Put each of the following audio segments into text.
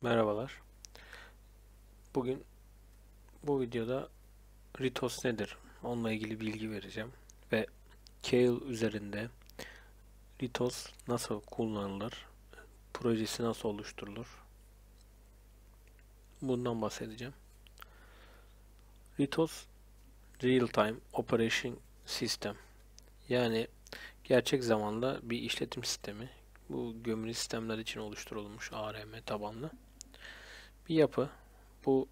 Merhabalar. Bugün bu videoda RTOS nedir? Onunla ilgili bilgi vereceğim ve Kale üzerinde RTOS nasıl kullanılır, projesi nasıl oluşturulur? Bundan bahsedeceğim. RTOS Real Time Operation System, yani gerçek zamanda bir işletim sistemi. Bu gömülü sistemler için oluşturulmuş ARM tabanlı bir yapı. Bu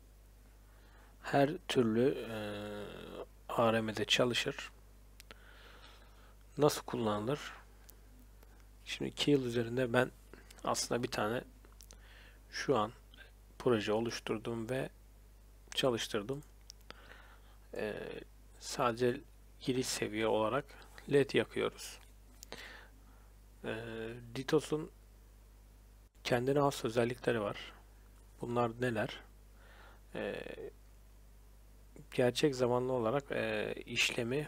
her türlü ARM'de çalışır. Nasıl kullanılır? Şimdi 2 yıl üzerinde ben aslında bir tane şu an proje oluşturdum ve çalıştırdım. Ee, Sadece giriş seviye olarak LED yakıyoruz. DITOS'un kendine has özellikleri var. Bunlar neler? Ee, Gerçek zamanlı olarak işlemi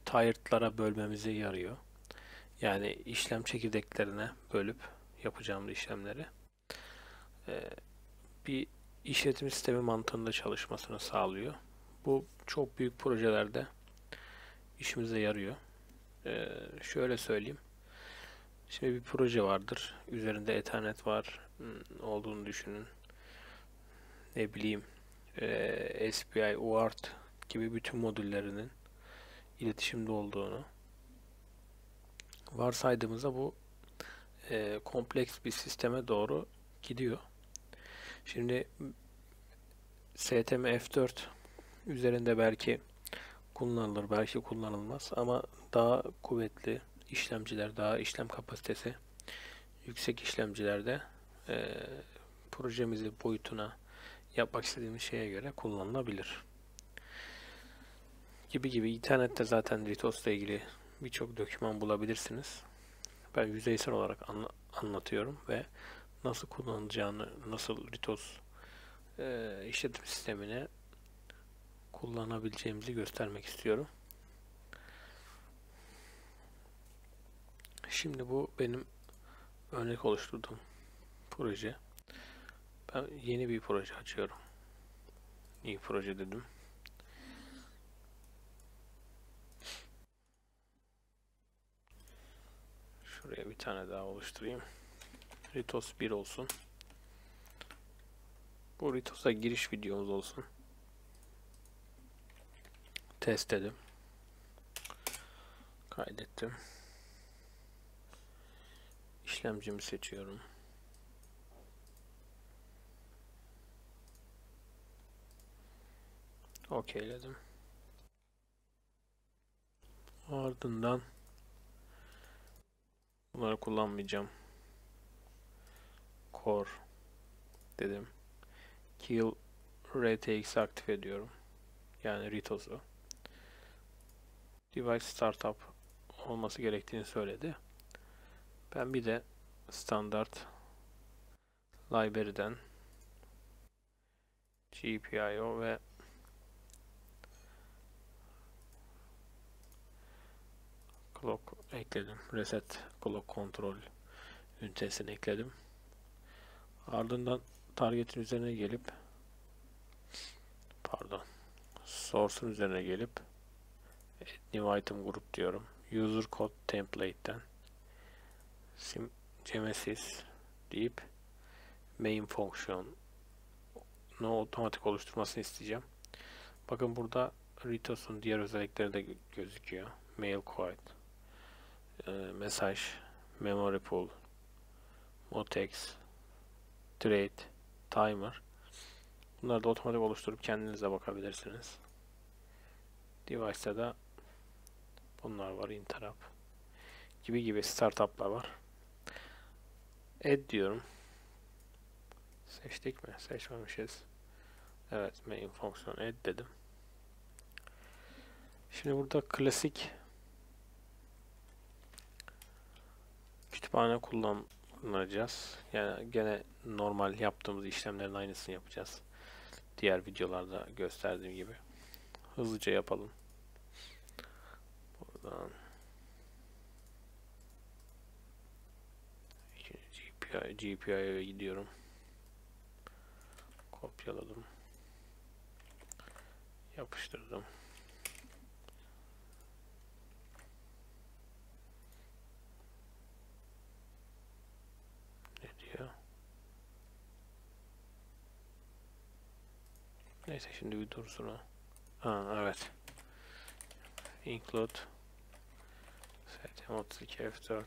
tired'lara bölmemize yarıyor. Yani işlem çekirdeklerine bölüp yapacağımız işlemleri bir işletim sistemi mantığında çalışmasını sağlıyor. Bu çok büyük projelerde işimize yarıyor. Şöyle söyleyeyim. Şimdi bir proje vardır. Üzerinde Ethernet var olduğunu düşünün. Ne bileyim SPI, UART gibi bütün modüllerinin iletişimde olduğunu varsaydığımızda bu kompleks bir sisteme doğru gidiyor. Şimdi STM F4 üzerinde belki kullanılır, belki kullanılmaz ama daha kuvvetli işlemciler, daha işlem kapasitesi yüksek işlemcilerde eee, projemizi boyutuna, yapmak istediğimiz şeye göre kullanılabilir. Gibi gibi internette zaten RTOS ile ilgili birçok doküman bulabilirsiniz. Ben yüzeysel olarak anlatıyorum ve nasıl kullanılacağını, nasıl RTOS işletim sistemine kullanabileceğimizi göstermek istiyorum. Şimdi bu benim örnek oluşturduğum proje. Ben yeni bir proje açıyorum. İyi proje dedim. Şuraya bir tane daha oluşturayım. RTOS 1 olsun. Bu RTOS'a giriş videomuz olsun. Test dedim. Kaydettim. İşlemcimi seçiyorum. Okeyledim. Ardından bunları kullanmayacağım. Core dedim. Kill RTX aktif ediyorum. Yani RTOS'u. Device Startup olması gerektiğini söyledi. Ben bir de standart library'den GPIO ve clock ekledim. Reset clock kontrol ünitesini ekledim. Ardından target'in üzerine gelip source'un üzerine gelip new item group diyorum. User code template'ten genesis deyip main fonksiyonu otomatik oluşturmasını isteyeceğim. Bakın burada RTOS'un diğer özellikleri de gözüküyor. Mail queue, mesaj, memory pool, mutex, trade, timer. Bunları da otomatik oluşturup kendinize bakabilirsiniz. Device'da da bunlar var. Interrupt gibi gibi startup'lar var. Add diyorum. Seçtik mi? Seçmemişiz. Evet, main fonksiyon add dedim. Şimdi burada klasik kütüphane kullanacağız. Yani gene normal yaptığımız işlemlerin aynısını yapacağız. Diğer videolarda gösterdiğim gibi. Hızlıca yapalım. Buradan GPI'ye gidiyorum. Kopyaladım. Yapıştırdım. Ne diyor? Neyse şimdi bir dursun o. Ha evet. Include STM32 F4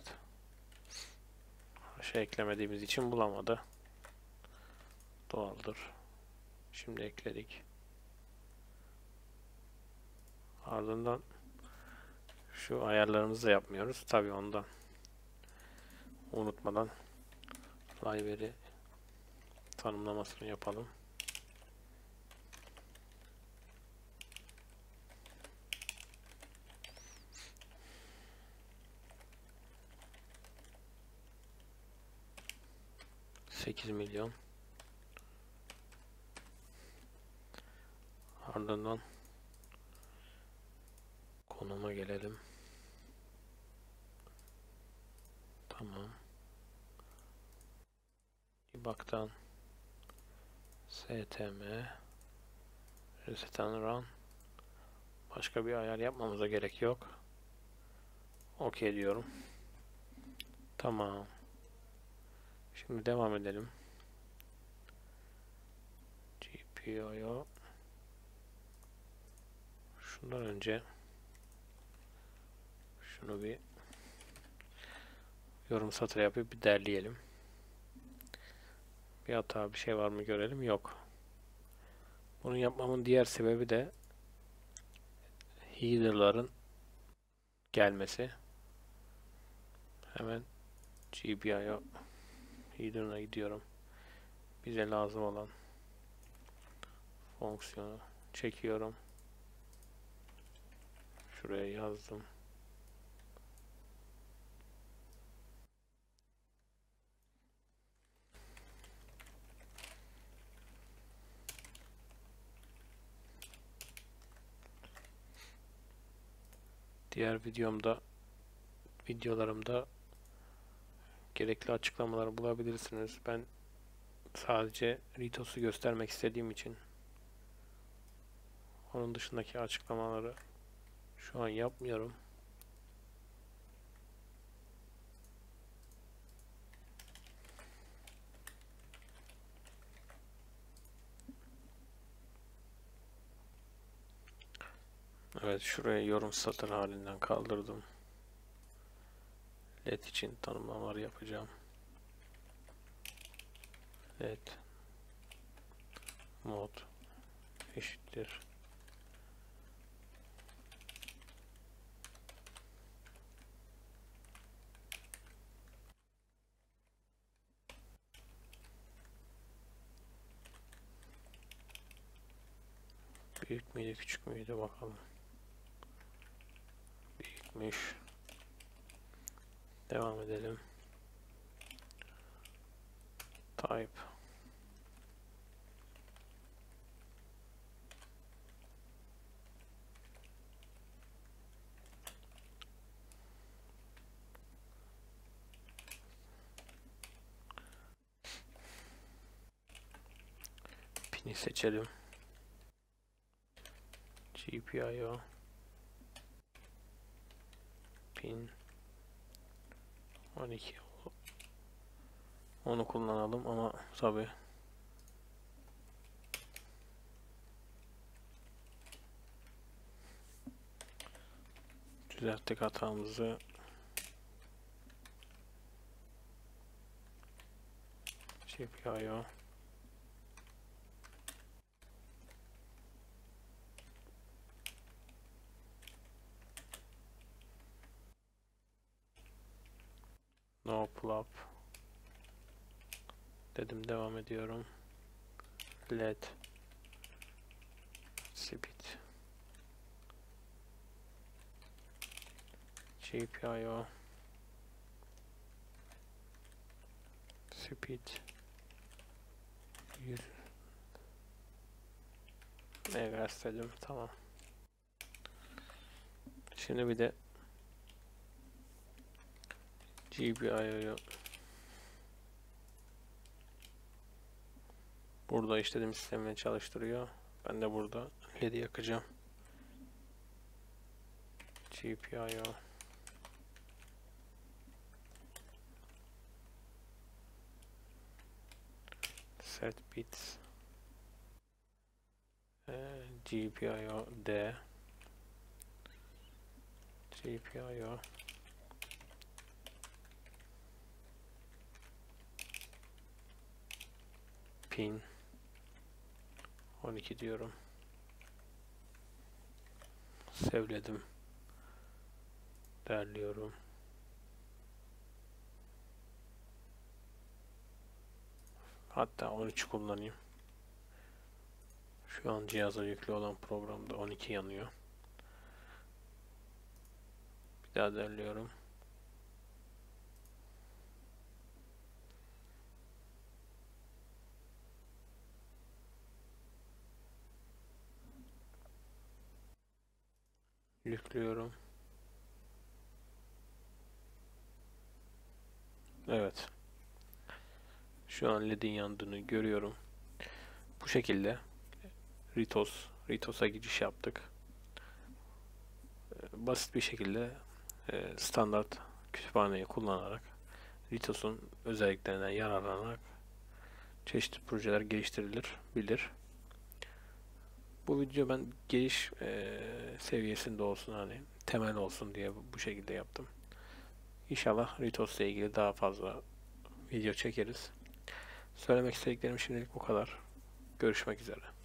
şey eklemediğimiz için bulamadı. Doğaldır. Şimdi ekledik. Ardından şu ayarlarımızı da yapmıyoruz. Tabii ondan unutmadan library tanımlamasını yapalım. $8 milyon. Ardından konuma gelelim. Tamam. Debug'dan stm reset and run. Başka bir ayar yapmamıza gerek yok. OK diyorum. Tamam. Şimdi devam edelim. GPIO. Şundan önce şunu bir yorum satırı yapıp bir derleyelim. Bir hata bir şey var mı görelim. Yok. Bunu yapmamın diğer sebebi de header'ların gelmesi. Hemen GPIO header'ına gidiyorum. Bize lazım olan fonksiyonu çekiyorum. Şuraya yazdım. Diğer videolarımda gerekli açıklamaları bulabilirsiniz. Ben sadece Ritos'u göstermek istediğim için onun dışındaki açıklamaları şu an yapmıyorum. Evet, şuraya yorum satır halinden kaldırdım. LED için tanımlamaları yapacağım. LED mod eşittir büyük müydü küçük müydü bakalım. Büyükmüş. Devam edelim. Type pin'i seçelim. GPIO pin 12 onu kullanalım ama tabi düzelttik hatamızı. GPIO no plug dedim, devam ediyorum. LED speed GPIO speed 100 MHz dedim. Tamam. Şimdi bir de GPIO'yu Burada işletim sistemini çalıştırıyor. Ben de burada LED'i yakacağım. GPIO set bits GPIO D GPIO pin 12 diyorum. Sevledim. Derliyorum. Hatta 13 kullanayım. Şu an cihaza yüklü olan programda 12 yanıyor. Bir daha derliyorum. Yüklüyorum. Evet. Şu an LED'in yandığını görüyorum. Bu şekilde RTOS'a giriş yaptık. Basit bir şekilde standart kütüphaneyi kullanarak RTOS'un özelliklerinden yararlanarak çeşitli projeler geliştirilebilir. Bu video ben giriş seviyesinde olsun, hani temel olsun diye bu şekilde yaptım. İnşallah RTOS ile ilgili daha fazla video çekeriz. Söylemek istediklerim şimdilik bu kadar. Görüşmek üzere.